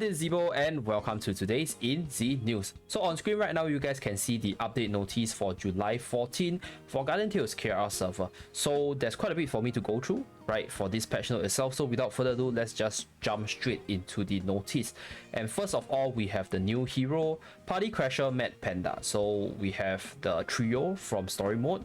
this is Zibo and welcome to today's In Z News. So on screen right now, you guys can see the update notice for July 14 for Guardian Tales KR server. So there's quite a bit for me to go through, right, for this patch note itself. So without further ado, let's just jump straight into the notice. And first of all, we have the new hero, Party Crasher Mad Panda. So we have the trio from story mode.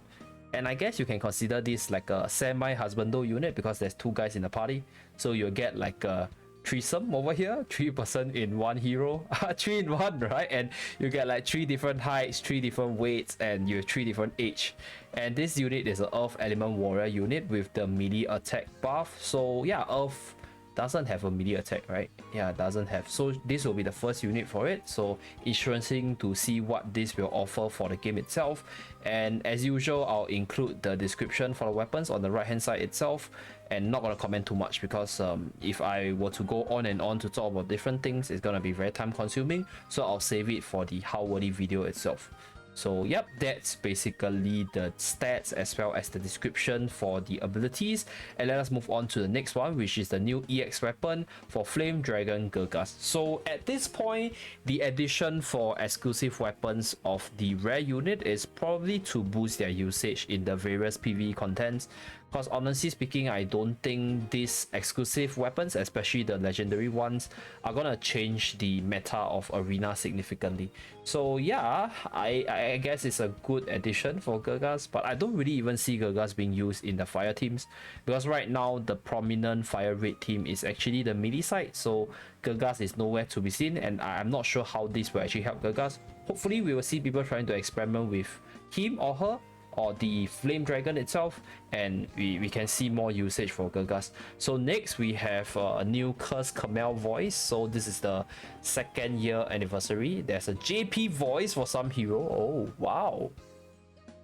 And I guess you can consider this like a semi-husbando unit because there's two guys in the party. So you'll get like a threesome over here, 3% in one hero, 3 in 1, right? And you get like 3 different heights, 3 different weights, and you have 3 different age. And this unit is an Earth Element Warrior unit with the melee attack buff. So yeah, Earth doesn't have a melee attack, right? Yeah, doesn't have. So this will be the first unit for it. So interesting to see what this will offer for the game itself. And as usual, I'll include the description for the weapons on the right hand side itself, and not gonna comment too much because if I were to go on and on to talk about different things, it's gonna be very time consuming. So I'll save it for the how worthy video itself. So yep, that's basically the stats as well as the description for the abilities. And let us move on to the next one, which is the new EX weapon for Flame Dragon Gurgas. So at this point, the addition for exclusive weapons of the rare unit is probably to boost their usage in the various PvE contents. Because honestly speaking, I don't think these exclusive weapons, especially the legendary ones, are gonna change the meta of arena significantly. So yeah, I guess it's a good addition for Gurgas, but I don't really even see Gurgas being used in the fire teams, because right now the prominent fire raid team is actually the melee side, so Gurgas is nowhere to be seen, and I'm not sure how this will actually help Gurgas. Hopefully we will see people trying to experiment with him or her, or the Flame Dragon itself, and we can see more usage for Gurgas. So next we have a new Curse Camel voice. So this is the 2nd year anniversary. There's a JP voice for some hero. Oh wow,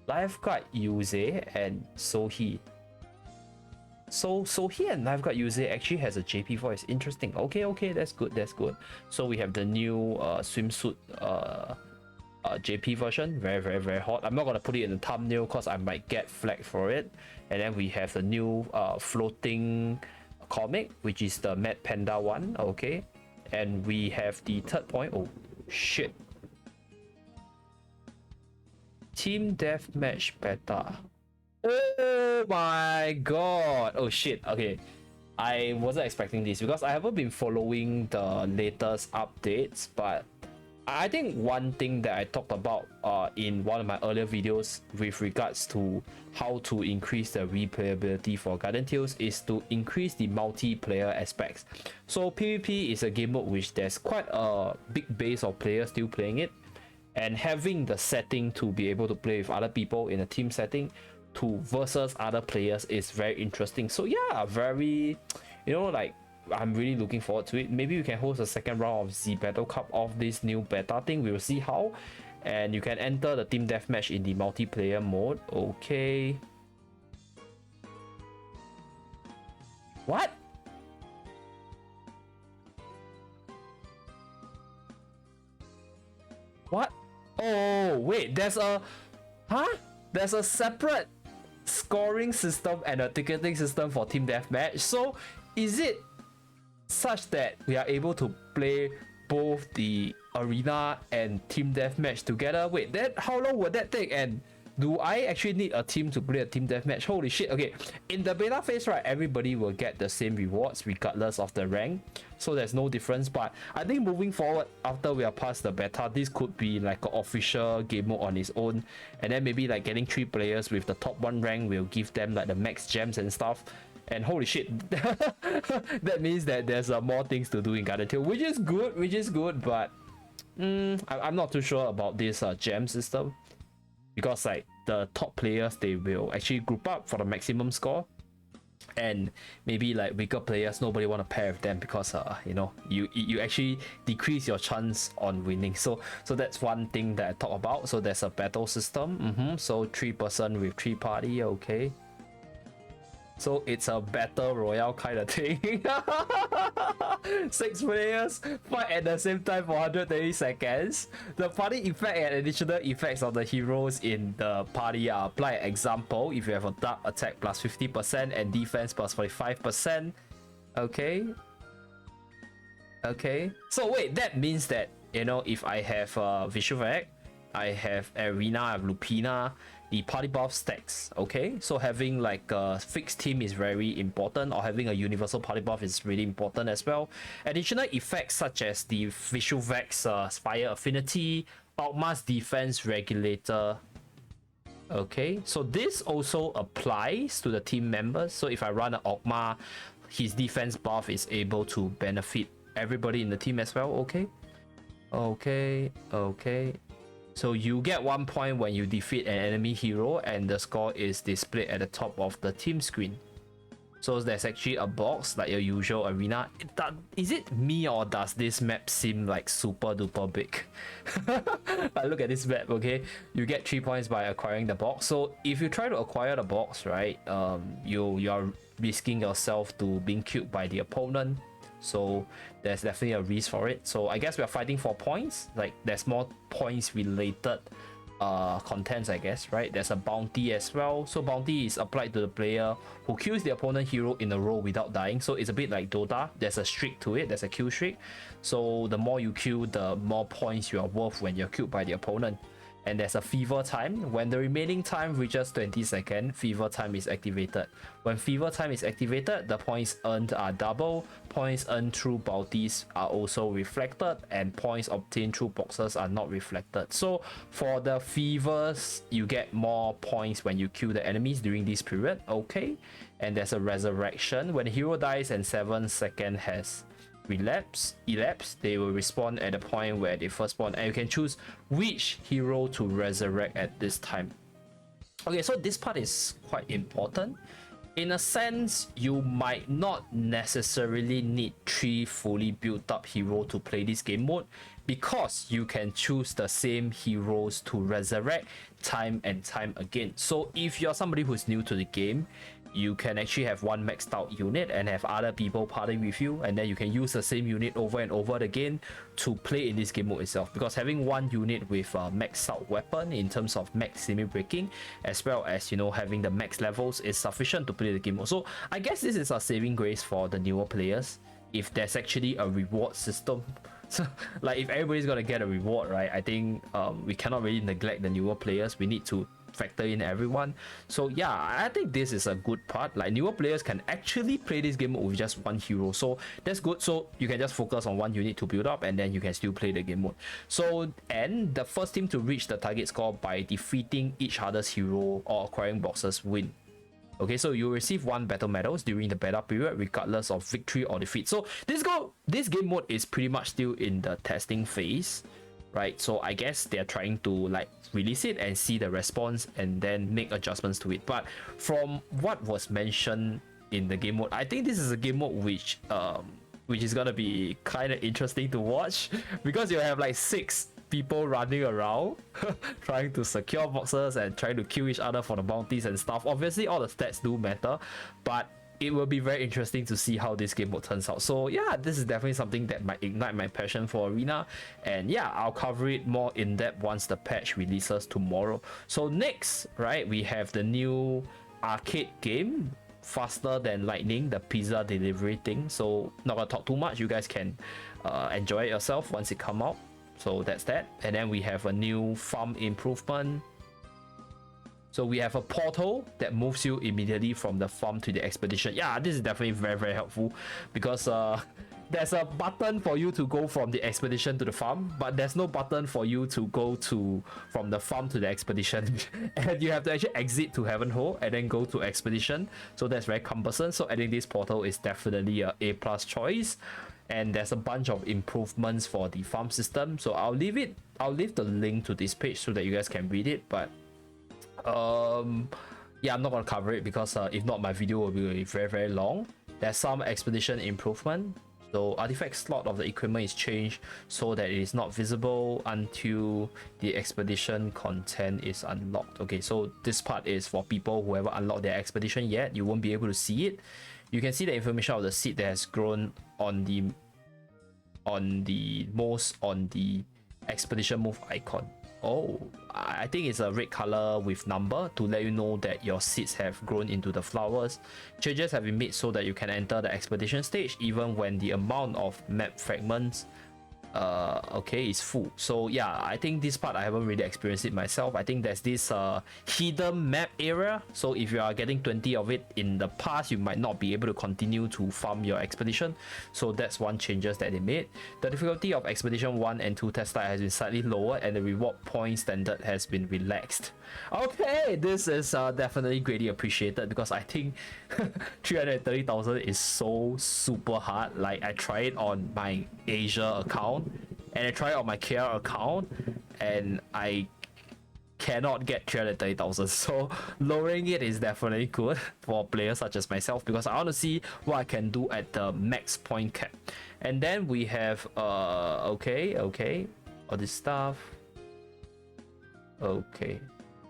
Lifeguard Yuze and Sohi. So he and Lifeguard Yuze actually has a JP voice. Interesting. Okay, that's good. So we have the new swimsuit JP version, very hot. I'm not gonna put it in the thumbnail because I might get flagged for it. And then we have the new floating comic, which is the Mad Panda one. Okay, and we have the 3rd point. Oh shit, Team Deathmatch beta. Oh my god. Oh shit. Okay, I wasn't expecting this because I haven't been following the latest updates, but I think one thing that I talked about in one of my earlier videos with regards to how to increase the replayability for Guardian Tales is to increase the multiplayer aspects. So PvP is a game mode which there's quite a big base of players still playing it, and having the setting to be able to play with other people in a team setting to versus other players is very interesting. So yeah, very, like, I'm really looking forward to it. Maybe we can host a 2nd round of Z Battle Cup of this new beta thing. We will see how. And you can enter the team deathmatch in the multiplayer mode. Okay. What? What? Oh, wait, there's a separate scoring system and a ticketing system for team deathmatch. So is it such that we are able to play both the arena and team deathmatch together? Wait, then how long would that take? And do I actually need a team to play a team deathmatch? Holy shit. Okay, in the beta phase, right, everybody will get the same rewards regardless of the rank, so there's no difference. But I think moving forward, after we are past the beta, this could be like an official game mode on its own, and then maybe like getting 3 players with the top 1 rank will give them like the max gems and stuff. And holy shit, that means that there's more things to do in Guardian Tales, which is good, but I'm not too sure about this gem system, because like the top players, they will actually group up for the maximum score, and maybe like weaker players, nobody want to pair with them because you actually decrease your chance on winning. So that's one thing that I talk about. So there's a battle system. So 3-person with 3 party. Okay, so it's a battle royale kind of thing. 6 players fight at the same time for 130 seconds. The party effect and additional effects of the heroes in the party are applied. Example, if you have a dark attack plus 50% and defense plus 45%. Okay. Okay, so wait, that means that, you know, if I have Vishuvac, I have Arena, I have Lupina, the party buff stacks. Okay, so having like a fixed team is very important, or having a universal party buff is really important as well. Additional effects such as the Vishuvac's Spire Affinity, Ogma's Defense Regulator. Okay, so this also applies to the team members. So if I run an Ogma, his defense buff is able to benefit everybody in the team as well. Okay. So you get 1 point when you defeat an enemy hero, and the score is displayed at the top of the team screen. So there's actually a box like your usual arena. Is it me, or does this map seem like super duper big? But look at this map. Okay, you get 3 points by acquiring the box. So if you try to acquire the box, right, you are risking yourself to being killed by the opponent. So there's definitely a risk for it. So I guess we are fighting for points. Like there's more points related contents, I guess, right? There's a bounty as well. So bounty is applied to the player who kills the opponent hero in a row without dying. So it's a bit like Dota. There's a streak to it. There's a kill streak. So the more you kill, the more points you are worth when you're killed by the opponent. And there's a fever time. When the remaining time reaches 20 seconds, fever time is activated. When fever time is activated, the points earned are double. Points earned through bounties are also reflected, and points obtained through boxes are not reflected. So for the fevers, you get more points when you kill the enemies during this period. Okay, and there's a resurrection. When a hero dies and 7 seconds has elapsed, they will respawn at the point where they first spawn, and you can choose which hero to resurrect at this time. Okay, so this part is quite important. In a sense, you might not necessarily need 3 fully built up heroes to play this game mode, because you can choose the same heroes to resurrect time and time again. So if you're somebody who's new to the game, you can actually have one maxed out unit and have other people party with you, and then you can use the same unit over and over again to play in this game mode itself. Because having one unit with a maxed out weapon in terms of max semi breaking, as well as, you know, having the max levels, is sufficient to play the game mode. So I guess this is a saving grace for the newer players, if there's actually a reward system. So like if everybody's gonna get a reward, right, I think we cannot really neglect the newer players. We need to factor in everyone. So yeah, I think this is a good part. Like newer players can actually play this game with just one hero, so that's good. So you can just focus on one unit to build up, and then you can still play the game mode. So, and the first team to reach the target score by defeating each other's hero or acquiring boxes win. Okay, so you receive 1 battle medals during the beta period, regardless of victory or defeat. So this game mode is pretty much still in the testing phase, right? So I guess they're trying to like release it and see the response and then make adjustments to it. But from what was mentioned in the game mode, I think this is a game mode which is gonna be kind of interesting to watch, because you have like 6 people running around trying to secure boxes and trying to kill each other for the bounties and stuff. Obviously all the stats do matter, but it will be very interesting to see how this game mode turns out. So yeah, this is definitely something that might ignite my passion for Arena, and yeah, I'll cover it more in depth once the patch releases tomorrow. So next, right, we have the new arcade game, Faster Than Lightning, the pizza delivery thing. So not gonna talk too much, you guys can enjoy it yourself once it come out. So that's that. And then we have a new farm improvement. So we have a portal that moves you immediately from the farm to the expedition. Yeah, this is definitely very, very helpful, because there's a button for you to go from the expedition to the farm, but there's no button for you to go from the farm to the expedition. And you have to actually exit to Heaven Hole and then go to expedition. So that's very cumbersome. So adding this portal is definitely a A+ choice. And there's a bunch of improvements for the farm system. So I'll leave the link to this page so that you guys can read it. But yeah, I'm not gonna cover it, because if not, my video will be very, very long. There's some expedition improvement. So artifact slot of the equipment is changed so that it is not visible until the expedition content is unlocked. Okay, so this part is for people who haven't unlocked their expedition yet. You won't be able to see it. You can see the information of the seed that has grown on the expedition move icon. Oh, I think it's a red color with number to let you know that your seeds have grown into the flowers. Changes have been made so that you can enter the expedition stage even when the amount of map fragments okay, is full. So yeah, I think this part I haven't really experienced it myself. I think there's this hidden map area, so if you are getting 20 of it in the past, you might not be able to continue to farm your expedition. So that's one changes that they made. The difficulty of expedition 1 and 2 test site has been slightly lower, and the reward point standard has been relaxed. Okay, this is definitely greatly appreciated, because I think 330,000 is so super hard. Like, I tried it on my Asia account and I tried it on my KR account and I cannot get 330,000. So lowering it is definitely good for players such as myself, because I want to see what I can do at the max point cap. And then we have okay, all this stuff. Okay,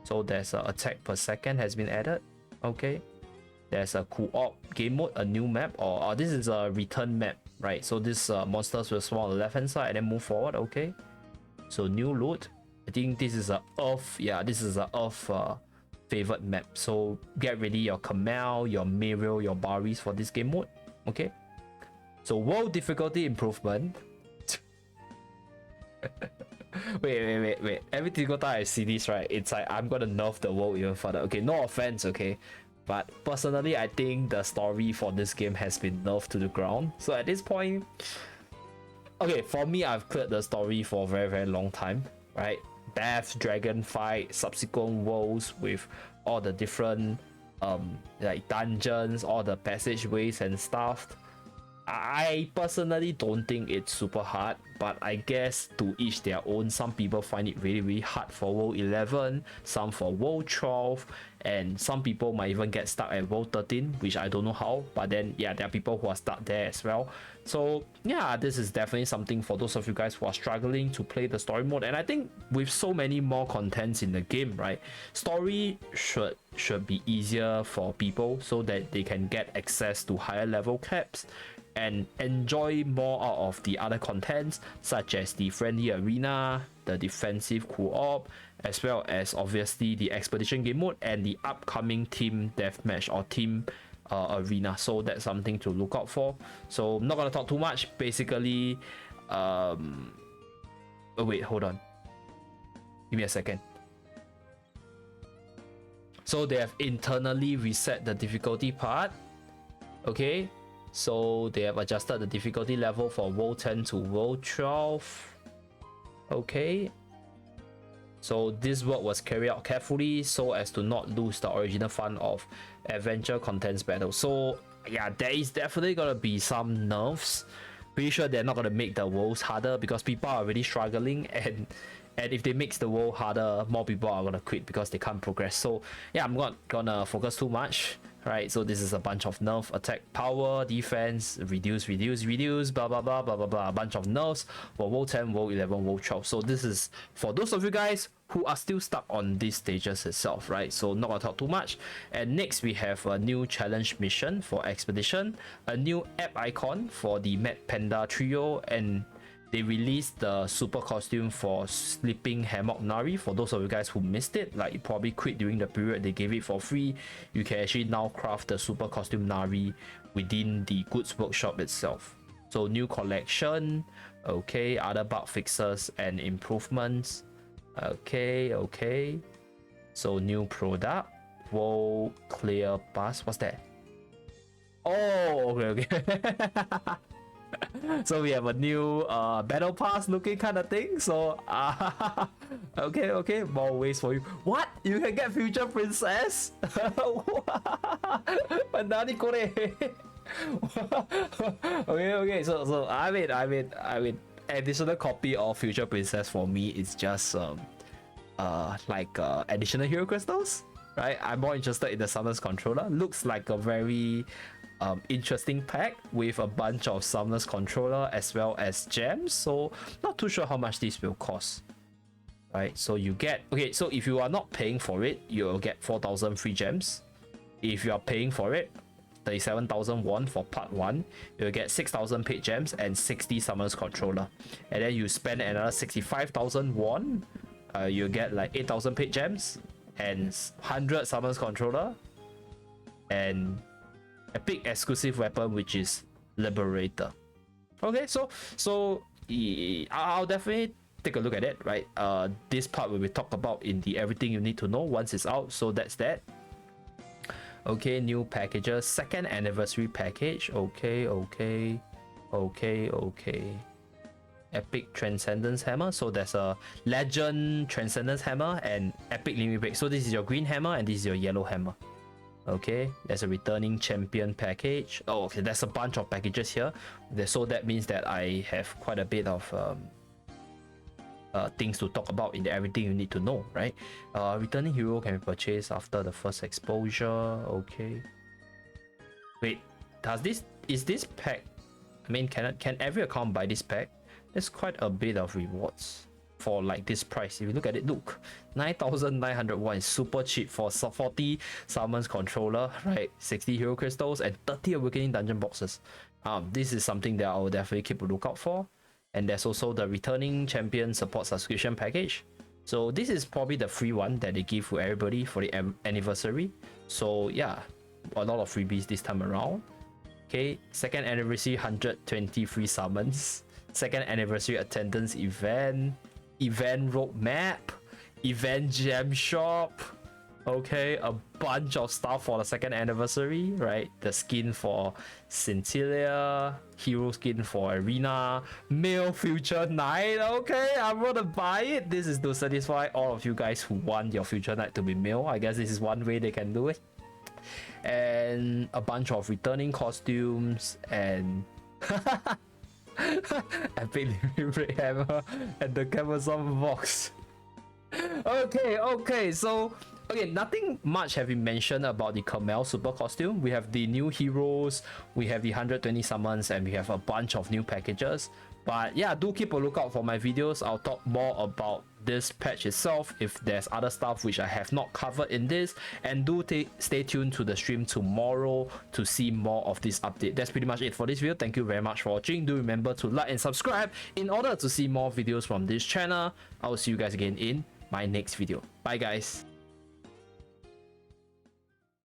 so there's a attack per second has been added. Okay, there's a co-op game mode, a new map, or this is a return map, right? So this monsters will spawn on the left hand side and then move forward. Okay, so new loot. I think this is a Earth, yeah, this is a Earth favored map. So get ready your Camel, your Muriel, your Baris for this game mode. Okay, so world difficulty improvement. wait. Every single time I see this, right, it's like I'm gonna nerf the world even further. Okay, no offense, okay, but personally I think the story for this game has been nerfed to the ground. So at this point, okay, for me, I've cleared the story for a very long time, right? Death, dragon fight, subsequent worlds with all the different like dungeons, all the passageways and stuff. I personally don't think it's super hard, but I guess to each their own. Some people find it really hard for World 11, some for World 12, and some people might even get stuck at World 13, which I don't know how, but then yeah, there are people who are stuck there as well. So yeah, this is definitely something for those of you guys who are struggling to play the story mode. And I think with so many more contents in the game, right, story should be easier for people so that they can get access to higher level caps and enjoy more out of the other contents, such as the friendly arena, the defensive co-op, as well as obviously the expedition game mode and the upcoming team deathmatch or team arena. So that's something to look out for. So I'm not gonna talk too much. Basically, oh wait, hold on, give me a second. So they have internally reset the difficulty part. Okay, so they have adjusted the difficulty level for World 10 to World 12. Okay, so this work was carried out carefully so as to not lose the original fun of adventure contents battle. So yeah, there is definitely gonna be some nerfs. Pretty sure they're not gonna make the worlds harder because people are already struggling, and if they make the world harder, more people are gonna quit because they can't progress. So yeah, I'm not gonna focus too much. Right, so this is a bunch of nerf: attack power, defense, reduce, blah blah blah blah blah blah. A bunch of nerfs for World 10, World 11, World 12. So this is for those of you guys who are still stuck on these stages itself, right? So not gonna talk too much. And next we have a new challenge mission for expedition, a new app icon for the Panda trio, and they released the super costume for Sleeping Hammock Nari. For those of you guys who missed it, like you probably quit during the period they gave it for free, you can actually now craft the super costume Nari within the goods workshop itself. So new collection, okay, other bug fixes and improvements. Okay, so new product, World Clear Pass. What's that? Oh, okay. So we have a new battle pass looking kind of thing. So okay, more ways for you. What? You can get future princess? Pandani kore. Okay. So I mean additional copy of future princess for me is just like additional hero crystals, right? I'm more interested in the Summoners controller. Looks like a very interesting pack with a bunch of Summoners controller as well as gems. So not too sure how much this will cost, right? So you get, okay, so if you are not paying for it, you'll get 4,000 free gems. If you are paying for it, 37,000 won for part 1, you'll get 6,000 paid gems and 60 Summoners controller. And then you spend another 65,000 won, you get like 8,000 paid gems and 100 summons controller and epic exclusive weapon, which is Liberator. Okay, so I'll definitely take a look at it, right? This part will be talked about in the everything you need to know once it's out, so that's that. Okay, new packages, 2nd anniversary package. Okay. Epic Transcendence Hammer. So there's a Legend Transcendence Hammer and Epic Limit Break. So this is your green hammer and this is your yellow hammer. Okay, there's a Returning Champion package. Oh, okay, there's a bunch of packages here. So that means that I have quite a bit of things to talk about in the everything you need to know, right? Returning Hero can be purchased after the first exposure. Okay. Wait, is this pack? I mean, can every account buy this pack? There's quite a bit of rewards for like this price. If you look at it, look, 9,901 is super cheap for 40 summons controller, right? 60 hero crystals and 30 awakening dungeon boxes. This is something that I will definitely keep a lookout for. And there's also the Returning Champion support subscription package. So this is probably the free one that they give to everybody for the anniversary. So yeah, a lot of freebies this time around. Okay, 2nd anniversary 120 free summons. 2nd anniversary attendance event roadmap, event gem shop. Okay, a bunch of stuff for the 2nd anniversary, right? The skin for Scintilla, hero skin for Arena, male future knight. Okay, I'm gonna buy it. This is to satisfy all of you guys who want your future knight to be male. I guess this is one way they can do it. And a bunch of returning costumes and Epic Limit Hammer and the Amazon box. Okay, so okay, nothing much have been mentioned about the Kamel super costume. We have the new heroes, we have the 120 summons, and we have a bunch of new packages. But yeah, do keep a lookout for my videos. I'll talk more about this patch itself if there's other stuff which I have not covered in this, and do stay tuned to the stream tomorrow to see more of this update. That's pretty much it for this video. Thank you very much for watching. Do remember to like and subscribe in order to see more videos from this channel. I will see you guys again in my next video. Bye guys.